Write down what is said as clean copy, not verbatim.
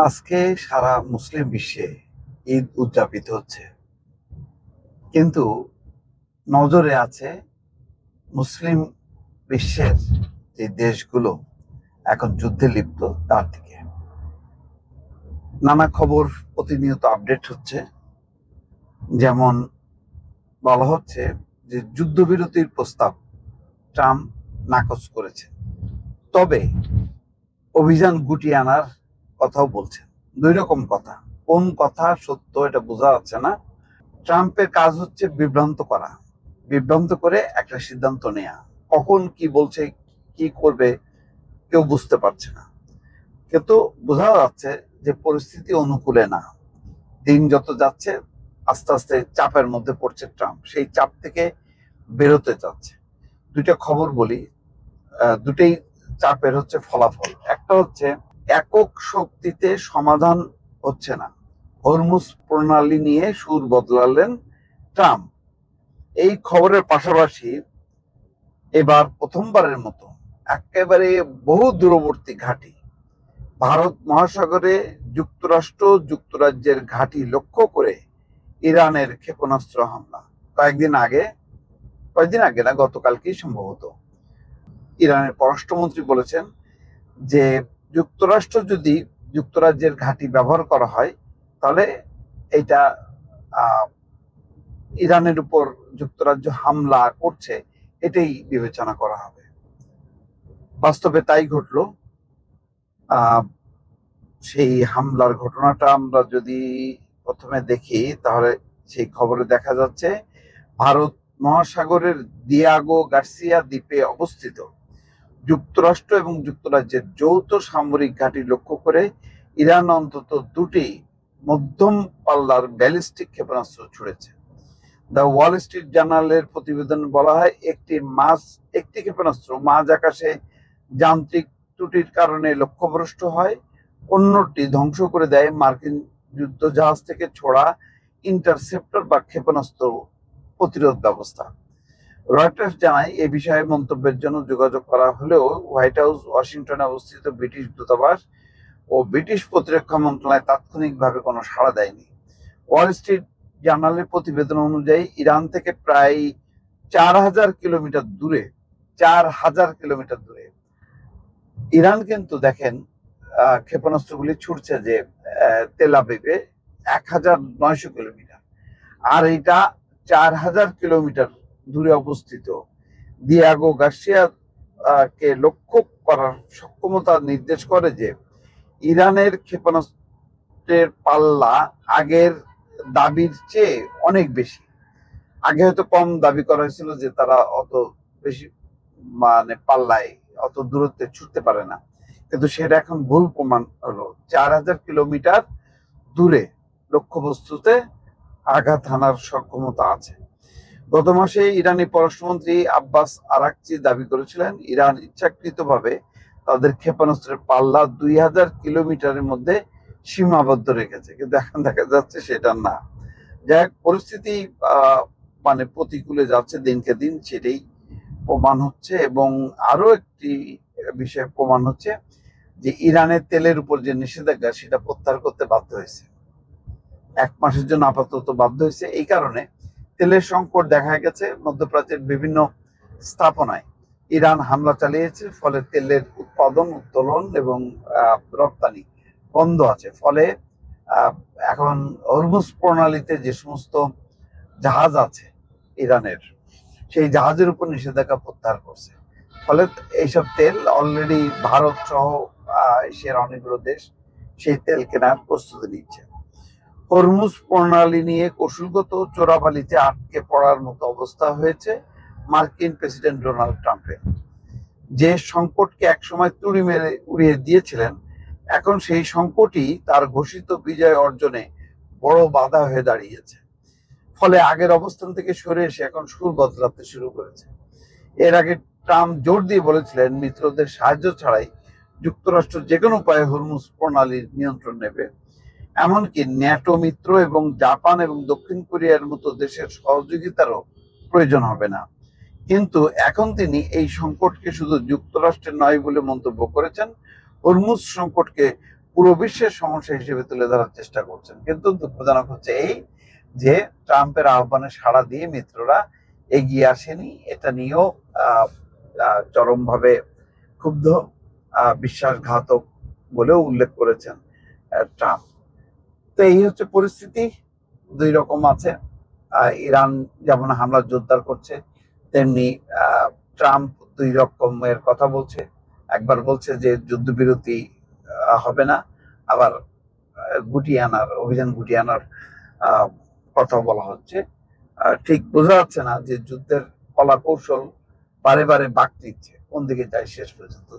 আজকে সারা মুসলিম বিশ্বে ঈদ উদযাপিত হচ্ছে, কিন্তু নজরে আছে মুসলিম বিশ্বের যে দেশগুলো এখন যুদ্ধে লিপ্ত তার দিকে। নানা খবর প্রতিনিয়ত আপডেট হচ্ছে। যেমন বলা হচ্ছে যে যুদ্ধবিরতির প্রস্তাব ট্রাম্প নাকচ করেছে, তবে অভিযান গুটিয়ে আনার কথাও বলছেন। দুই রকম কথা, কোন কথা সত্য এটা বোঝা যাচ্ছে না। ট্রাম্পের কাজ হচ্ছে বিভ্রান্ত করা, বিভ্রান্ত করে একটা সিদ্ধান্ত নেয়া। কখন কি বলছে, কি করবে কেউ বুঝতে পারছে না। কিন্তু বোঝা যাচ্ছে যে পরিস্থিতি অনুকূলে না। দিন যত যাচ্ছে আস্তে আস্তে চাপের মধ্যে পড়ছে ট্রাম্প, সেই চাপ থেকে বেরোতে চাচ্ছে। দুইটা খবর বলি, দুটেই চাপের হচ্ছে ফলাফল। একটা হচ্ছে একক শক্তিতে সমাধান হচ্ছে না, হরমুজ প্রণালী নিয়ে সুর বদলালেন ট্রাম্প। এই খবরের পাশাপাশি এবার প্রথমবারের মতো একেবারে বহু দূরবর্তী ঘাঁটি, ভারত মহাসাগরে যুক্তরাজ্যের ঘাঁটি লক্ষ্য করে ইরানের ক্ষেপণাস্ত্র হামলা। কয়েকদিন আগে না, গতকালকেই সম্ভবত ইরানের পররাষ্ট্রমন্ত্রী বলেছেন যে যুক্তরাষ্ট্র যদি যুক্তরাজ্যের ঘাঁটি ব্যবহার করা হয়, তাহলে এটা ইরানের উপর যুক্তরাজ্য হামলা করছে, এটাই বিবেচনা করা হবে। বাস্তবে তাই ঘটলো। সেই হামলার ঘটনাটা আমরা যদি প্রথমে দেখি, তাহলে সেই খবরে দেখা যাচ্ছে ভারত মহাসাগরের দিয়াগো গার্সিয়া দ্বীপে অবস্থিত যুক্তরাষ্ট্র এবং যুক্তরাজ্যের যৌথ সামরিক ঘাঁটি লক্ষ্য করে ইরান অন্তত দুটি মধ্যম পাল্লার ব্যালিস্টিক ক্ষেপণাস্ত্র ছুড়েছে। দ্য ওয়াল স্ট্রিট জার্নালের প্রতিবেদনে বলা হয়, একটি ক্ষেপণাস্ত্র মাঝ আকাশে যান্ত্রিক ত্রুটির কারণে লক্ষ্যভ্রষ্ট হয়, অন্যটি ধ্বংস করে দেয় মার্কিন যুদ্ধজাহাজ থেকে ছোড়া ইন্টারসেপ্টর বা ক্ষেপণাস্ত্র প্রতিরোধ ব্যবস্থা। রয়টার্স জানায়, এ বিষয়ে মন্তব্যের জন্য যোগাযোগ করা হলেও হোয়াইট হাউস, ওয়াশিংটনে অবস্থিত ব্রিটিশ দূতাবাস ও ব্রিটিশ প্রতিরক্ষা মন্ত্রণালয় তাৎক্ষণিকভাবে কোনো সাড়া দেয়নি। ওয়াল স্ট্রিট জার্নালের প্রতিবেদন অনুযায়ী ইরান থেকে প্রায় 4,000 কিলোমিটার দূরে 4,000 কিলোমিটার দূরে ইরান কিন্তু দেখেন ক্ষেপণাস্ত্রগুলি ছুটছে যে তেল আবিবে 1,900 কিলোমিটার, আর এটা 4,000 কিলোমিটার দূরে অবস্থিত দিয়াগো গার্সিয়া কে লক্ষ্য করার সক্ষমতা নির্দেশ করে যে ইরানের ক্ষেপণাস্ত্রের পাল্লা আগের দাবির চেয়ে অনেক বেশি। আগে হয়তো কম দাবি করা হয়েছিল যে তারা অত বেশি পাল্লায় অত দূরত্বে ছুটতে পারে না, কিন্তু সেটা এখন ভুল প্রমাণ হলো। 4,000 কিলোমিটার দূরে লক্ষ্যবস্তুতে আঘাত হানার সক্ষমতা আছে। গত মাসে ইরানি পররাষ্ট্রমন্ত্রী আব্বাস আরাকচি দাবি করেছিলেন, ইরান ইচ্ছাকৃতভাবে তাদের ক্ষেপণাস্ত্রের পাল্লা 2,000 কিলোমিটারের মধ্যে সীমাবদ্ধ রেখেছে, কিন্তু এখন দেখা যাচ্ছে সেটা না। যাই পরিস্থিতি প্রতিকূলে যাচ্ছে দিনকে দিন, সেটাই প্রমাণ হচ্ছে। এবং আরো একটি বিষয় প্রমাণ হচ্ছে যে ইরানের তেলের উপর যে নিষেধাজ্ঞা, সেটা প্রত্যাহার করতে বাধ্য হয়েছে, 1 মাসের জন্য আপাতত বাধ্য হয়েছে। এই কারণে তেলের সংকট দেখা গেছে মধ্যপ্রাচ্যের বিভিন্ন স্থাপনায়। ইরান হামলা চালিয়েছে, ফলে তেলের উৎপাদন, উত্তোলন এবং রপ্তানি বন্ধ আছে। ফলে এখন হরমুজ প্রণালীতে যে সমস্ত জাহাজ আছে ইরানের, সেই জাহাজের উপর নিষেধাজ্ঞা প্রত্যাহার করছে। ফলে এইসব তেল অলরেডি ভারত সহ এশিয়ার অনেকগুলো দেশ সেই তেল কেনার প্রস্তুতি নিচ্ছে। হরমুজ প্রণালী নিয়ে কৌশলগত চোরাবালিতে আটকে পড়ার মতো অবস্থা হয়েছে মার্কিন প্রেসিডেন্ট ডোনাল্ড ট্রাম্পের। যে সংকটকে একসময় তুড়ি মেরে উড়িয়ে দিয়েছিলেন, এখন সেই সংকটই তার ঘোষিত বিজয় অর্জনে বড় বাধা হয়ে দাঁড়িয়েছে। ফলে আগের অবস্থান থেকে সরে এসে এখন সুর বদলাতে শুরু করেছে। এর আগে ট্রাম্প জোর দিয়ে বলেছিলেন, মিত্রদের সাহায্য ছাড়াই যুক্তরাষ্ট্র যে কোনো উপায়ে হরমুজ প্রণালীর নিয়ন্ত্রণ নেবে, এমনকি ন্যাটো মিত্র এবং জাপান এবং দক্ষিণ কোরিয়ার মতো দেশের সহযোগিতারও প্রয়োজন হবে না। কিন্তু এখন তিনি এই সংকটকে শুধু যুক্তরাষ্ট্রের নয় বলে মন্তব্য করেছেন, হরমুজ সংকটকে পুরো বিশ্বের সমস্যা হিসেবে তুলে ধরার চেষ্টা করছেন। কিন্তু দুঃখজনক হচ্ছে এই যে ট্রাম্পের আহ্বানে সাড়া দিয়ে মিত্ররা এগিয়ে আসেনি, এটা নিয়েও চরমভাবে ক্ষুব্ধ, বিশ্বাসঘাতক বলেও উল্লেখ করেছেন ট্রাম্প। তো এই হচ্ছে পরিস্থিতি, দুই রকম আছে। ইরান যেমন হামলা জোরদার করছে, তেমনি ট্রাম্প দুই রকমের কথা বলছে। একবার বলছে যে যুদ্ধবিরতি হবে না, আবার অভিযান গুটিয়ে আনার কথা বলা হচ্ছে। ঠিক বোঝা যাচ্ছে না যে যুদ্ধের কলা কৌশল বারে বারে বাক নিচ্ছে, কোন দিকে যায় শেষ পর্যন্ত।